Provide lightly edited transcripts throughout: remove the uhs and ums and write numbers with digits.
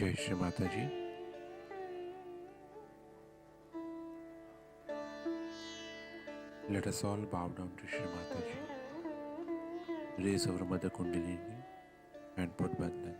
जय श्री माता जी। Let us all bow down to Shri Mataji. Raise our Mother Kundalini and put bandhan.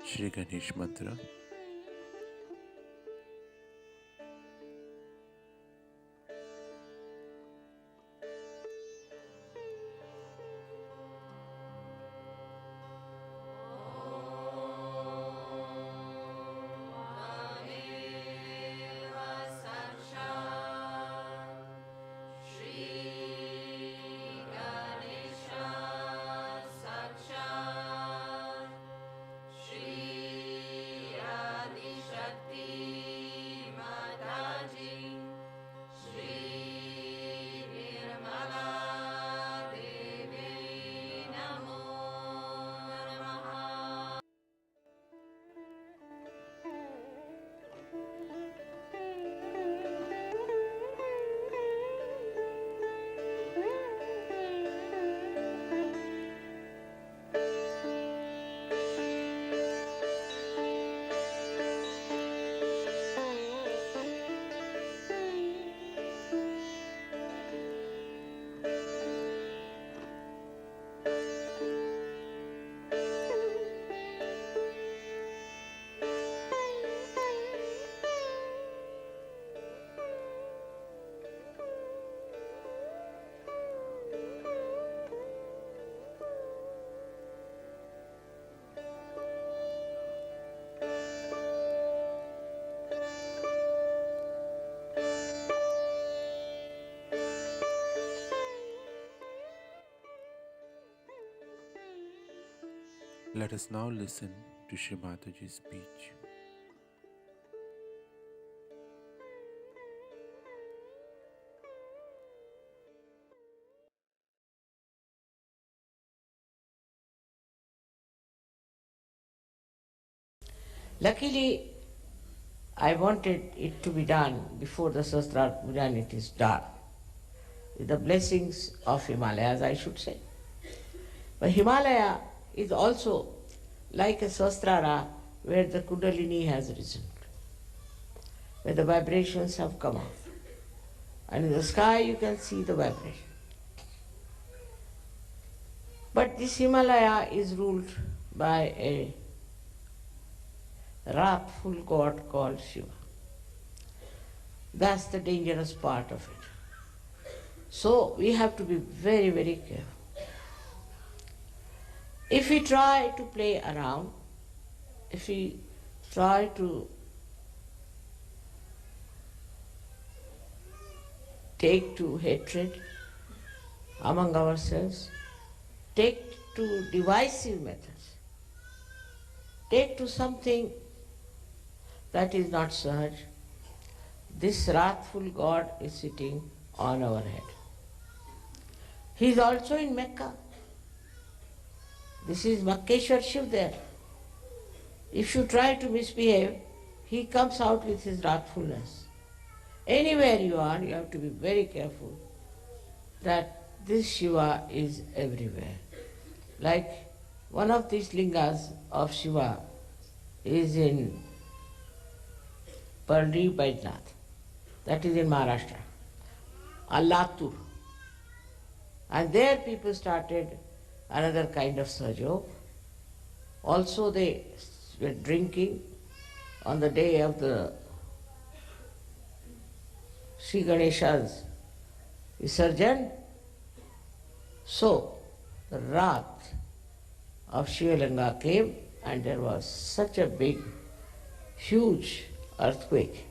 Shri Ganesh Mantra. Shri Let us now listen to Shri Mataji's speech. Luckily, I wanted it to be done before the Sahasrara Puja and it is done. With the blessings of Himalayas, I should say. But Himalaya is also like a Sahasrara where the Kundalini has risen, where the vibrations have come out. And in the sky you can see the vibration. But this Himalaya is ruled by a wrathful god called Shiva. That's the dangerous part of it. So we have to be very, very careful. If we try to play around, if we try to take to hatred among ourselves, take to divisive methods, take to something that is not Sahaj, this wrathful God is sitting on our head. He is also in Mecca. This is Makkeshwar Shiv there. If you try to misbehave, he comes out with his wrathfulness. Anywhere you are, you have to be very careful that this Shiva is everywhere. Like one of these lingas of Shiva is in Parli Baijnath, that is in Maharashtra, Alatur. And there people started another kind of sajog. Also they were drinking on the day of the Sri Ganesha's Visarjan. So the wrath of Shivalanga came and there was such a big, huge earthquake.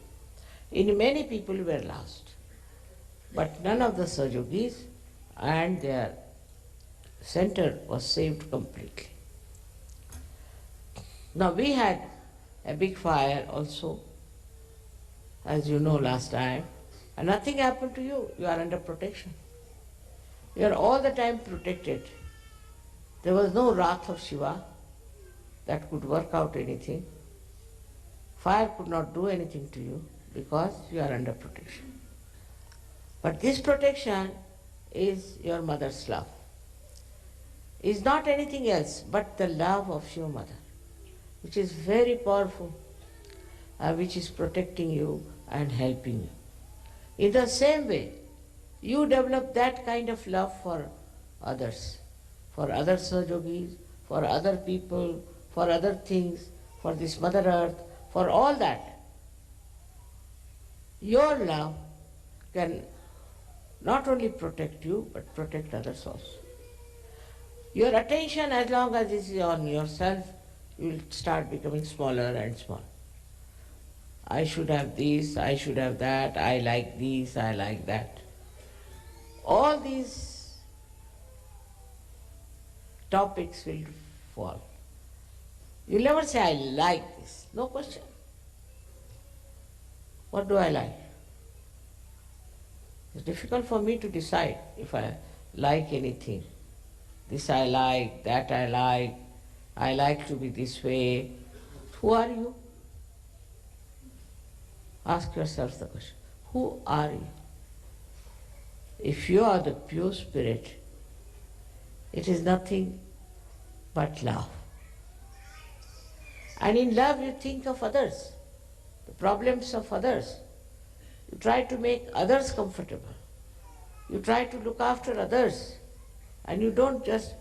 In many people were lost, but none of the Sajogis and their center was saved completely. Now we had a big fire also, as you know last time, and nothing happened to you. You are under protection. You are all the time protected. There was no wrath of Shiva that could work out anything. Fire could not do anything to you because you are under protection. But this protection is your mother's love. Is not anything else but the love of your mother, which is very powerful, which is protecting you and helping you. In the same way, you develop that kind of love for others, for other Sahajogis, for other people, for other things, for this Mother Earth, for all that. Your love can not only protect you, but protect others also. Your attention, as long as it is on yourself, you will start becoming smaller and smaller. I should have this, I should have that, I like this, I like that. All these topics will fall. You'll never say, I like this. No question. What do I like? It's difficult for me to decide if I like anything. This I like, that I like to be this way. Who are you? Ask yourself the question. Who are you? If you are the pure spirit, it is nothing but love. And in love you think of others, the problems of others. You try to make others comfortable. You try to look after others. And you don't just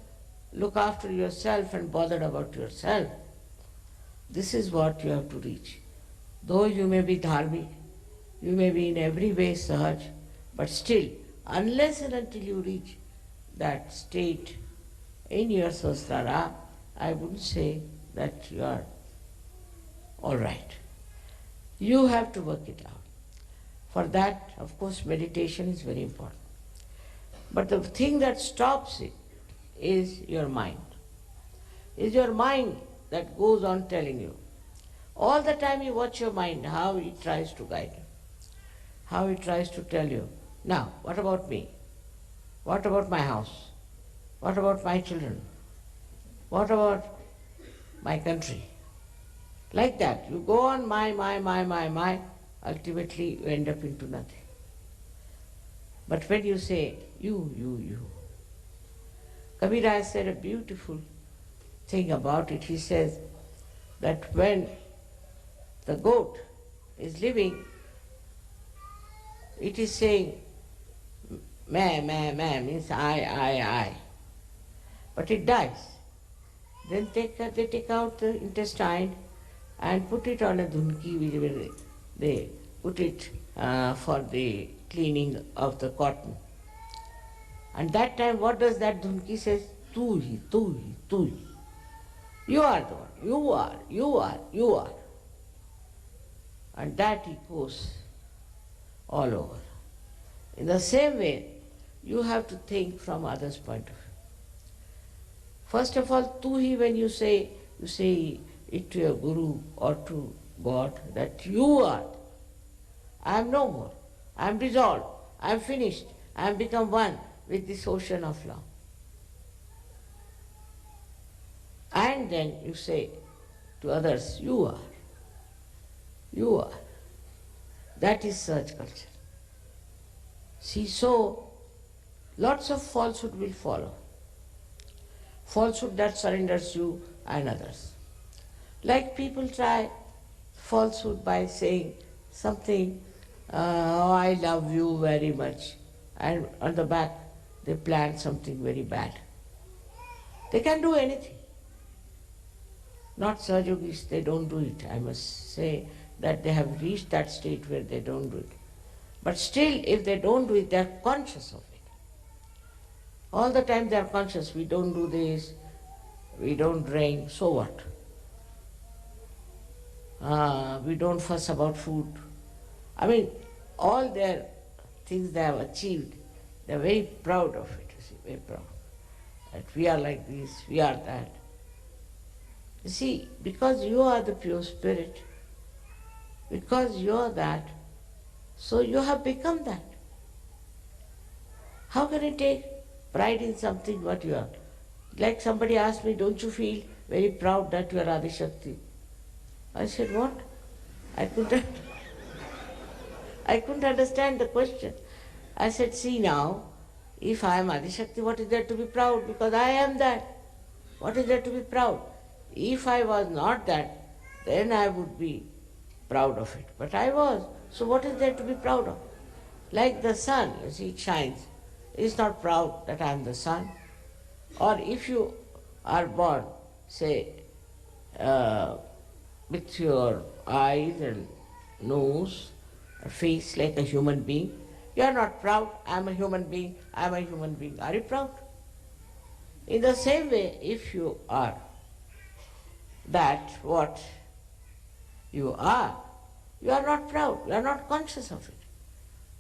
look after yourself and bother about yourself. This is what you have to reach. Though you may be dharmic, you may be in every way Sahaj, but still, unless and until you reach that state in your Sahasrara, I wouldn't say that you are all right. You have to work it out. For that, of course, meditation is very important. But the thing that stops it is your mind. It's your mind that goes on telling you. All the time you watch your mind, how it tries to guide you, how it tries to tell you, now, what about me? What about my house? What about my children? What about my country? Like that, you go on my, ultimately you end up into nothing. But when you say, you, Kabira has said a beautiful thing about it. He says that when the goat is living, it is saying, meh, means I. But it dies. Then they take out the intestine and put it on a dhunki, where they put it for the cleaning of the cotton. And that time, what does that dhunki say? Tu hi. You are the one. You are. And that echoes all over. In the same way, you have to think from others' point of view. First of all, tu hi, when you say it to your guru or to God, that you are. I am no more. I am dissolved. I am finished. I am become one with this ocean of love. And then you say to others, you are. You are. That is Sahaj culture. See, so lots of falsehood will follow. Falsehood that surrenders you and others. Like people try falsehood by saying something, oh, I love you very much, and on the back they plan something very bad. They can do anything. Not Sahajogis, they don't do it. I must say that they have reached that state where they don't do it. But still, if they don't do it, they are conscious of it. All the time they are conscious, we don't do this, we don't drink, so what? We don't fuss about food. I mean, all their things they have achieved, they are very proud of it, you see, very proud. That we are like this, we are that. You see, because you are the pure spirit, because you are that, so you have become that. How can you take pride in something what you are? Like somebody asked me, don't you feel very proud that you are Adi Shakti? I said, what? I couldn't understand the question. I said, see now, if I am Adi Shakti, what is there to be proud? Because I am that. What is there to be proud? If I was not that, then I would be proud of it. But I was. So what is there to be proud of? Like the sun, you see, it shines. It is not proud that I am the sun. Or if you are born, say, with your eyes and nose, a face like a human being, you are not proud, I am a human being, I am a human being. Are you proud? In the same way, if you are that what you are not proud, you are not conscious of it.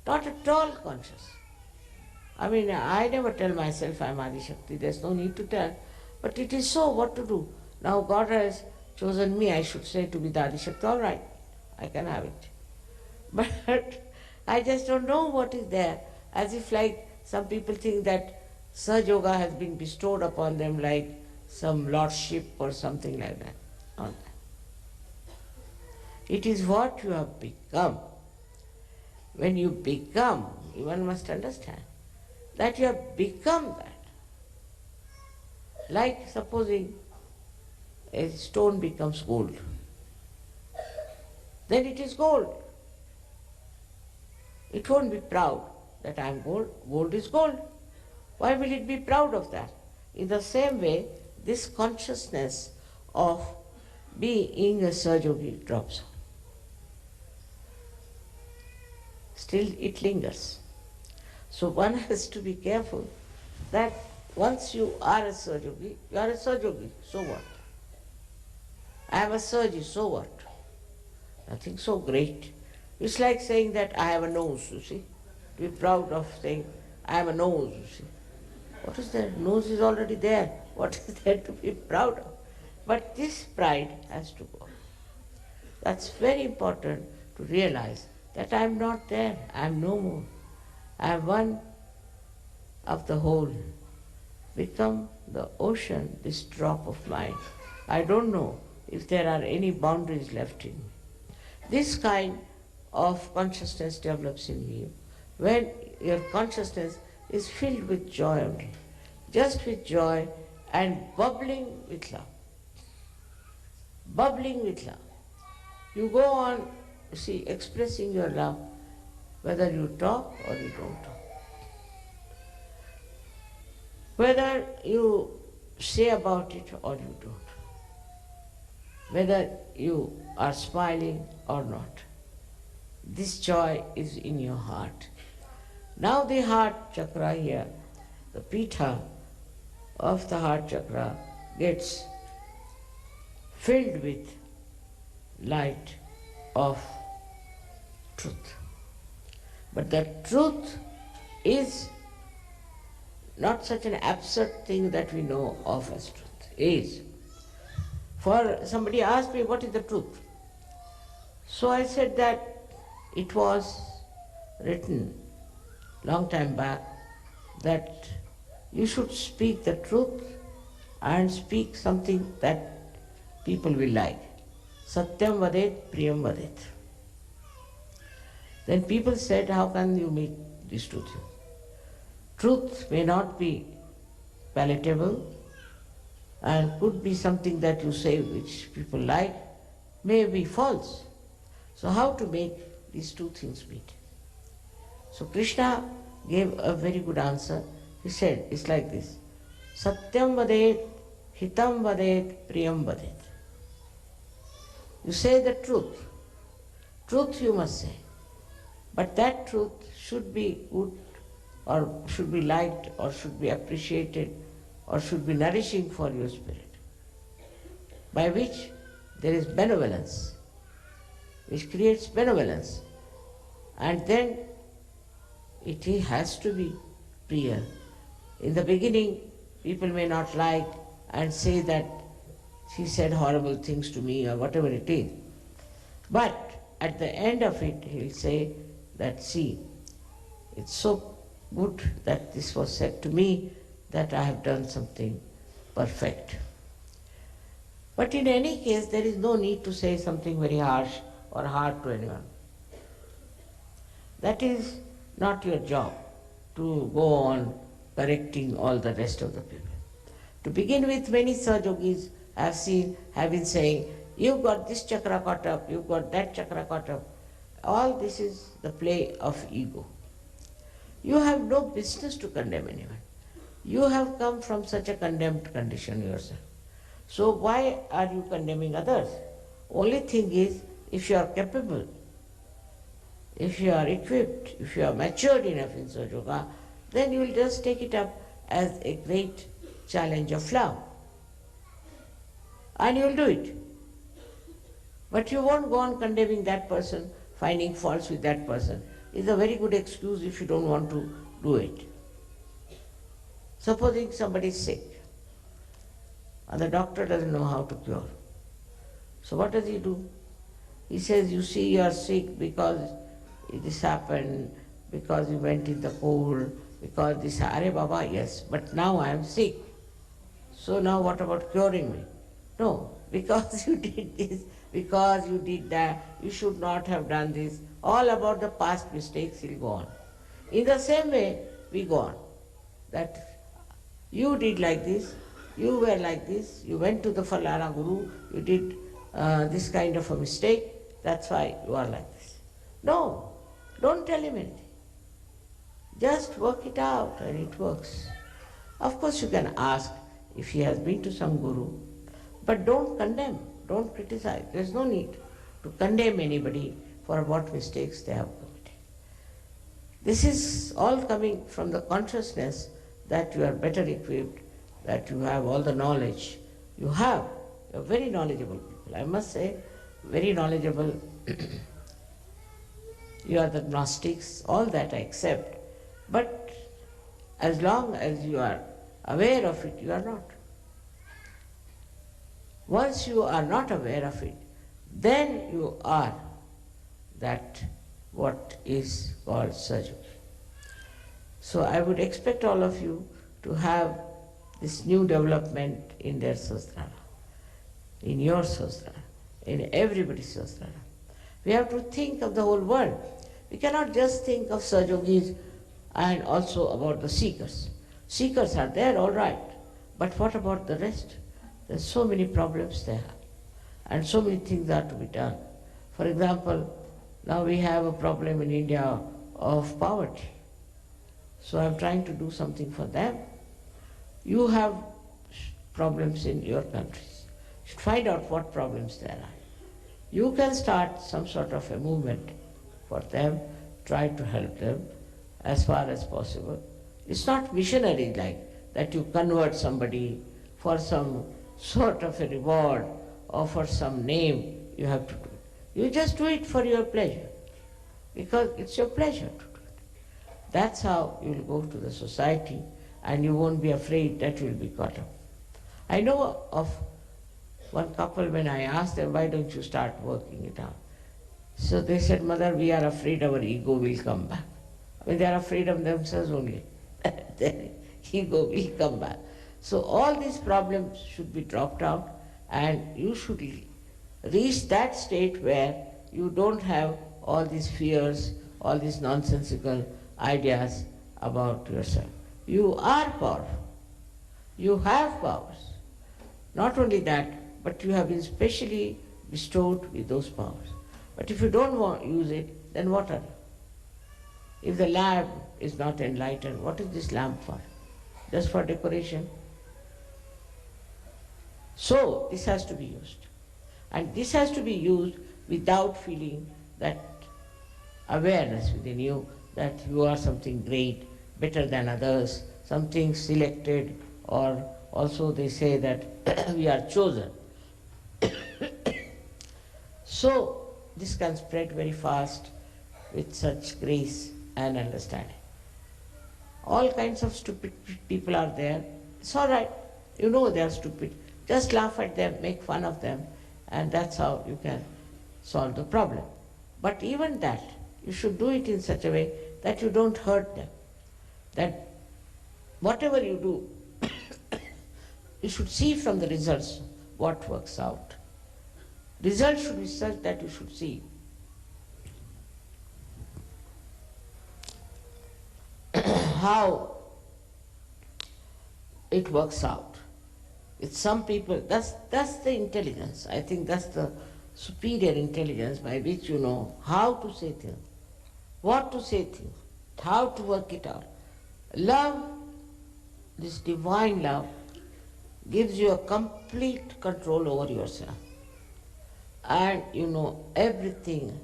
Not at all conscious. I mean, I never tell myself I am Adi Shakti, there's no need to tell. But it is so, what to do? Now God has chosen me, I should say, to be the Adi Shakti. All right, I can have it. But I just don't know what is there. As if like some people think that Sahaja Yoga has been bestowed upon them like some lordship or something like that. Not that. It is what you have become. When you become, one must understand that you have become that. Like supposing a stone becomes gold, then it is gold. It won't be proud that I am gold. Gold is gold. Why will it be proud of that? In the same way, this consciousness of being a Sahaja drops off. Still it lingers. So one has to be careful that once you are a Sahaja, you are a Sahaja, so what? I am a Sahaja, so what? Nothing so great. It's like saying that I have a nose, you see. To be proud of saying, I have a nose, you see. What is that? Nose is already there. What is there to be proud of? But this pride has to go. That's very important to realize that I am not there, I am no more. I am one of the whole. Become the ocean, this drop of mine. I don't know if there are any boundaries left in me. This kind of consciousness develops in you when your consciousness is filled with joy only, just with joy and bubbling with love. Bubbling with love. You go on, see, expressing your love, whether you talk or you don't talk. Whether you say about it or you don't. Whether you are smiling or not. This joy is in your heart. Now the heart chakra here, the pita of the heart chakra gets filled with light of truth. But that truth is not such an absurd thing that we know of as truth. Is. For somebody asked me, what is the truth? So I said that it was written long time back that you should speak the truth and speak something that people will like. Satyam vadet, priyam vadet. Then people said, how can you make these two things? Truth may not be palatable and could be something that you say which people like, may be false. So how to make these two things meet? So Krishna gave a very good answer. He said, it's like this. Satyam vadet, hitam vadet, priyam vadet. You say the truth. Truth you must say. But that truth should be good or should be liked or should be appreciated or should be nourishing for your spirit, by which there is benevolence, which creates benevolence. And then it has to be priya. In the beginning, people may not like and say that she said horrible things to me or whatever it is. But at the end of it, he'll say that, see, it's so good that this was said to me that I have done something perfect. But in any case, there is no need to say something very harsh or hard to anyone. That is not your job, to go on correcting all the rest of the people. To begin with, many Sahajogis have been saying, you've got this chakra caught up, you've got that chakra caught up. All this is the play of ego. You have no business to condemn anyone. You have come from such a condemned condition yourself. So why are you condemning others? Only thing is, if you are capable, if you are equipped, if you are matured enough in Sahaja Yoga, then you will just take it up as a great challenge of love. And you will do it. But you won't go on condemning that person, finding faults with that person. It's a very good excuse if you don't want to do it. Supposing somebody is sick, and the doctor doesn't know how to cure. So what does he do? He says, you see, you are sick because this happened, because you went in the cold, because this, Are Baba, yes, but now I am sick. So now what about curing me? No, because you did this, because you did that, you should not have done this. All about the past mistakes will go on. In the same way, we go on. That you did like this, you were like this, you went to the Falana Guru, you did this kind of a mistake, that's why you are like this. No, don't tell him anything. Just work it out and it works. Of course you can ask if he has been to some guru, but don't condemn, don't criticize. There's no need to condemn anybody for what mistakes they have committed. This is all coming from the consciousness that you are better equipped, that you have all the knowledge. You're very knowledgeable people. I must say, very knowledgeable. You are the Gnostics, all that I accept. But as long as you are aware of it, you are not. Once you are not aware of it, then you are that what is called Sahaja. So I would expect all of you to have this new development in their sastra, in your sastra, in everybody's sastra. We have to think of the whole world. We cannot just think of Sahajogis and also about the seekers. Seekers are there, all right, but what about the rest? There's so many problems there, and so many things are to be done. For example, now we have a problem in India of poverty. So I'm trying to do something for them. You have problems in your countries. You should find out what problems there are. You can start some sort of a movement for them, try to help them as far as possible. It's not missionary like that you convert somebody for some sort of a reward or for some name you have to do it. You just do it for your pleasure, because it's your pleasure to do it. That's how you will go to the society and you won't be afraid that you will be caught up. I know of one couple, when I asked them, why don't you start working it out? So they said, Mother, we are afraid our ego will come back. I mean, they are afraid of themselves only. Their ego will come back. So all these problems should be dropped out, and you should reach that state where you don't have all these fears, all these nonsensical ideas about yourself. You are powerful. You have powers. Not only that, but you have been specially bestowed with those powers. But if you don't want to use it, then what are you? If the lamp is not enlightened, what is this lamp for? Just for decoration? So this has to be used. And this has to be used without feeling that awareness within you that you are something great, better than others, something selected, or also they say that we are chosen. So this can spread very fast with such grace and understanding. All kinds of stupid people are there. It's all right. You know they are stupid. Just laugh at them, make fun of them, and that's how you can solve the problem. But even that, you should do it in such a way that you don't hurt them. That whatever you do, you should see from the results what works out. Results should be such that you should see how it works out. With some people, that's the intelligence. I think that's the superior intelligence by which you know how to say things, what to say things, how to work it out. Love, this divine love, gives you a complete control over yourself. And you know everything,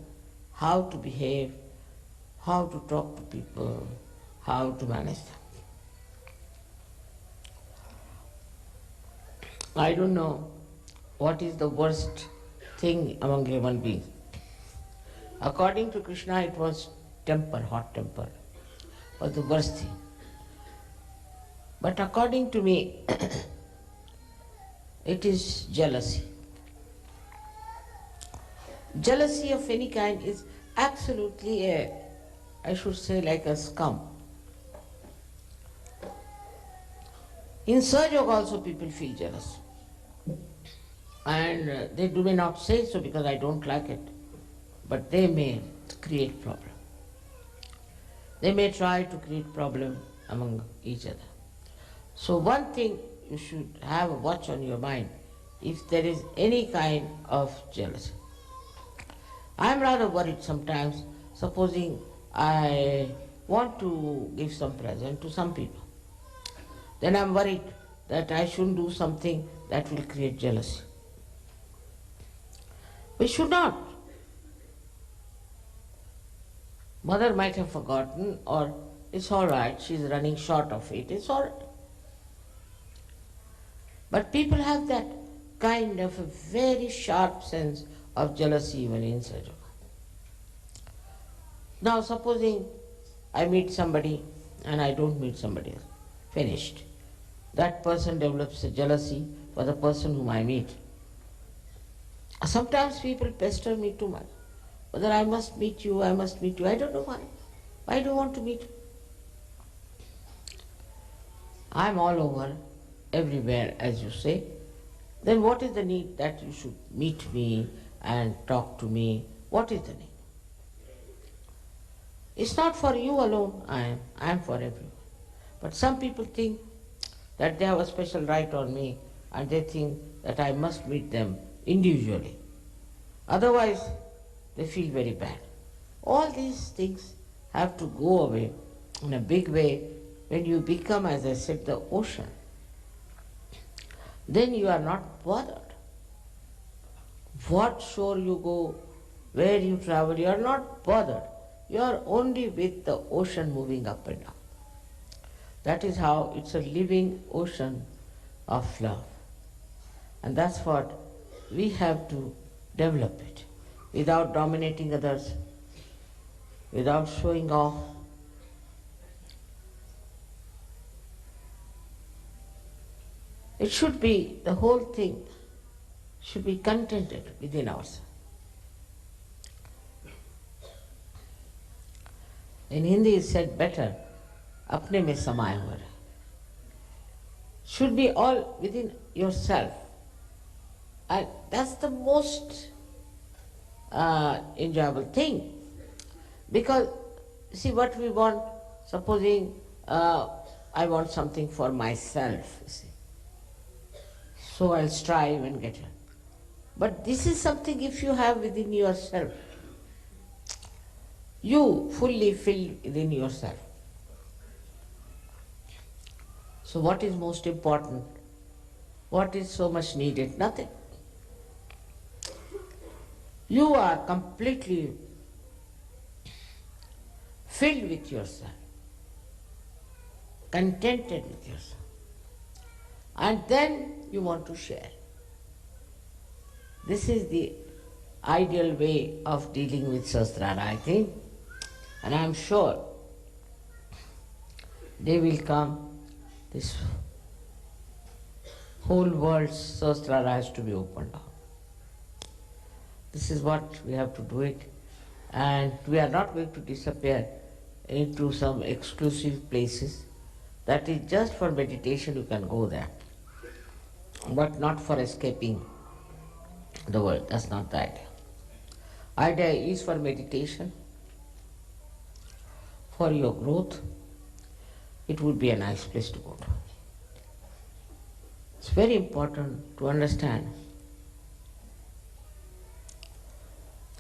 how to behave, how to talk to people, how to manage them. I don't know what is the worst thing among human beings. According to Krishna, it was temper, hot temper, was the worst thing. But according to me, it is jealousy. Jealousy of any kind is absolutely I should say, like a scum. In Sahaja Yoga also people feel jealous. And they may not say so because I don't like it, but they may create problem. They may try to create problem among each other. So one thing you should have a watch on your mind if there is any kind of jealousy. I am rather worried sometimes, supposing I want to give some present to some people. Then I am worried that I shouldn't do something that will create jealousy. We should not. Mother might have forgotten, or it's all right, she's running short of it, it's all right. But people have that kind of a very sharp sense of jealousy even in Sahaja Yoga. Now supposing I meet somebody and I don't meet somebody else, finished. That person develops a jealousy for the person whom I meet. Sometimes people pester me too much. Whether I must meet you, I must meet you. I don't know why. Why do you want to meet? I'm all over, everywhere, as you say. Then what is the need that you should meet me and talk to me? What is the need? It's not for you alone, I am for everyone. But some people think that they have a special right on me and they think that I must meet them individually. Otherwise, they feel very bad. All these things have to go away in a big way when you become, as I said, the ocean. Then you are not bothered. What shore you go, where you travel, you are not bothered. You are only with the ocean moving up and down. That is how it's a living ocean of love. And that's what we have to develop it without dominating others, without showing off. It should be, the whole thing should be contented within ourselves. In Hindi it's said better, apne mein samaya hua rahe. Should be all within yourself. And that's the most enjoyable thing. Because, see what we want, supposing I want something for myself, you see. So I'll strive and get it. But this is something if you have within yourself, you fully filled within yourself. So what is most important? What is so much needed? Nothing. You are completely filled with yourself, contented with yourself. And then you want to share. This is the ideal way of dealing with Sahasrara, I think. And I am sure they will come. This whole world's Sahasrara has to be opened up. This is what we have to do it. And we are not going to disappear into some exclusive places. That is just for meditation, you can go there. But not for escaping the world. That's not the idea. Idea is for meditation, for your growth. It would be a nice place to go to. It's very important to understand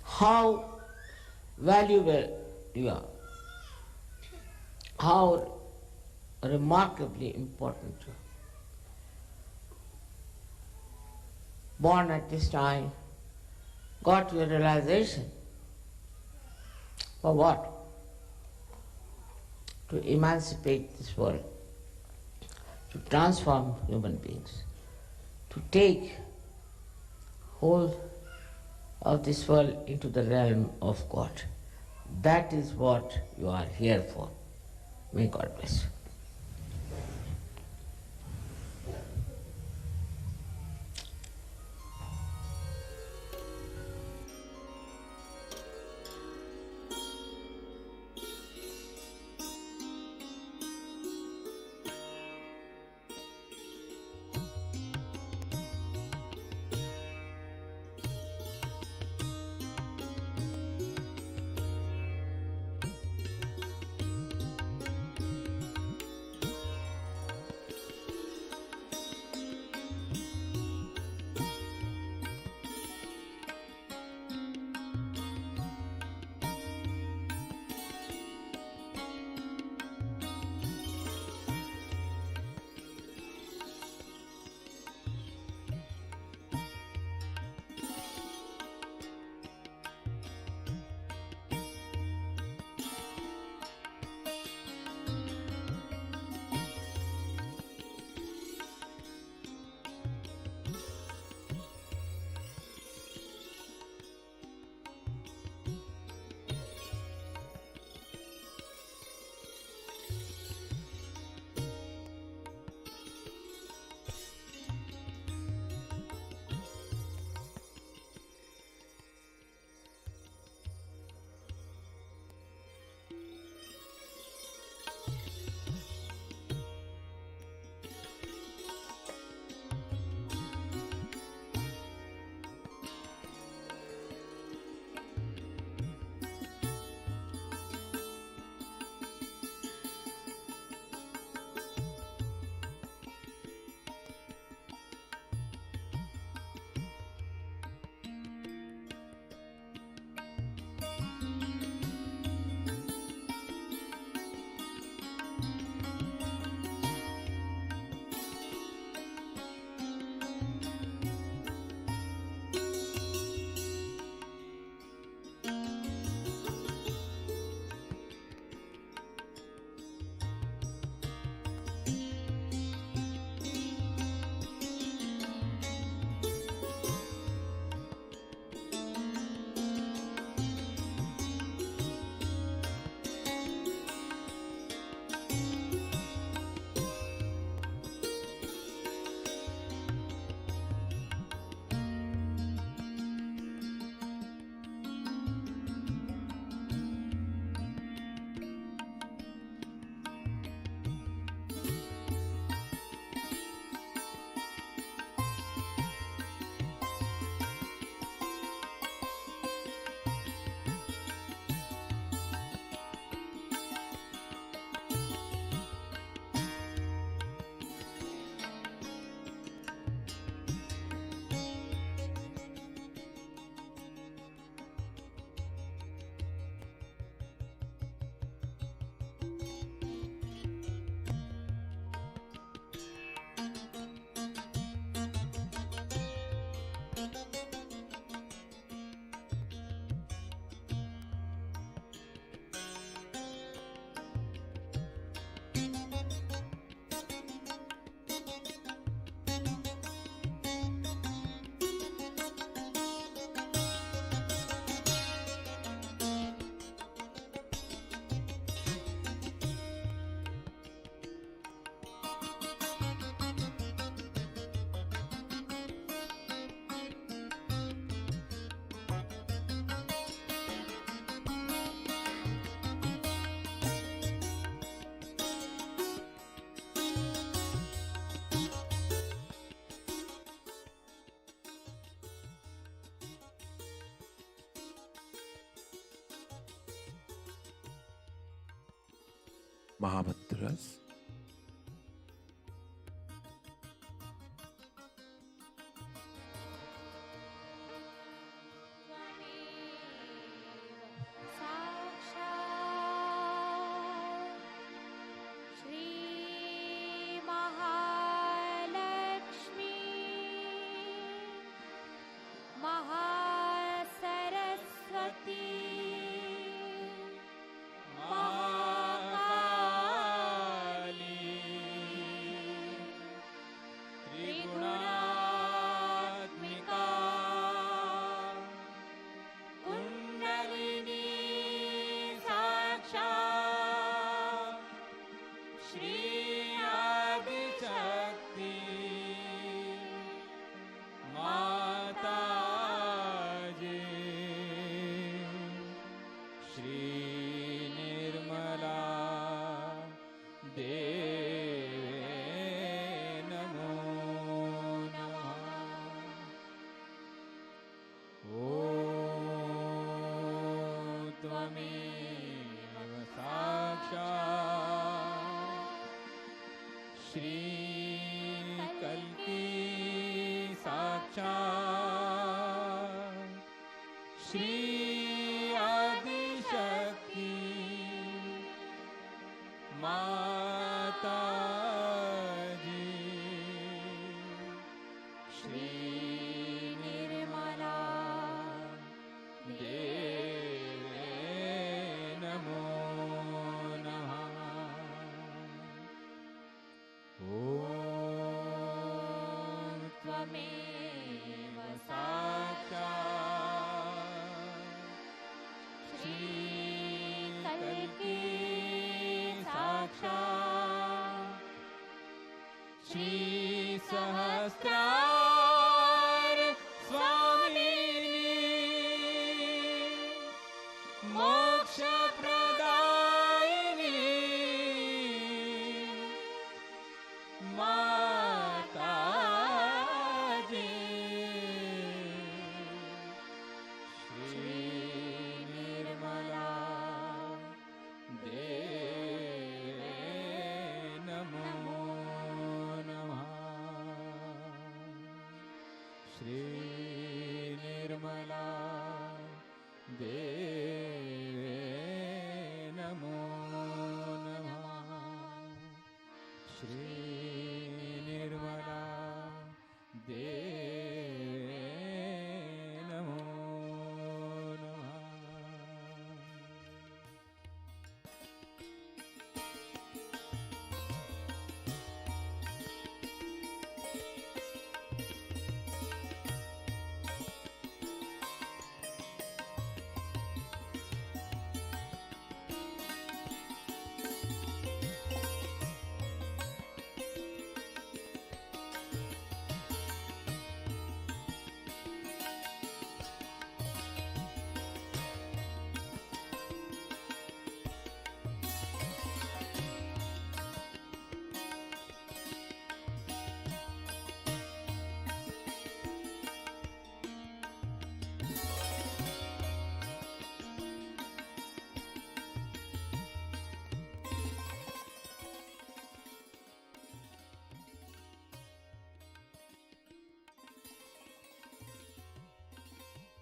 how valuable you are, how remarkably important you are. Born at this time, got your realization. For what? To emancipate this world, to transform human beings, to take hold of this world into the realm of God. That is what you are here for. May God bless you. महामंत्रस।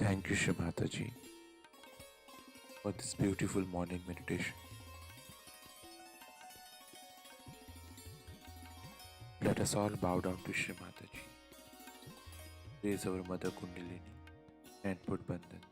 Thank you, Shri Mataji, for this beautiful morning meditation. Let us all bow down to Shri Mataji. Raise our Mother Kundalini and put Bandhan.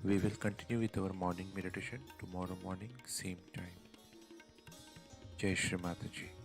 We will continue with our morning meditation tomorrow morning, same time. Jai Shri Mataji.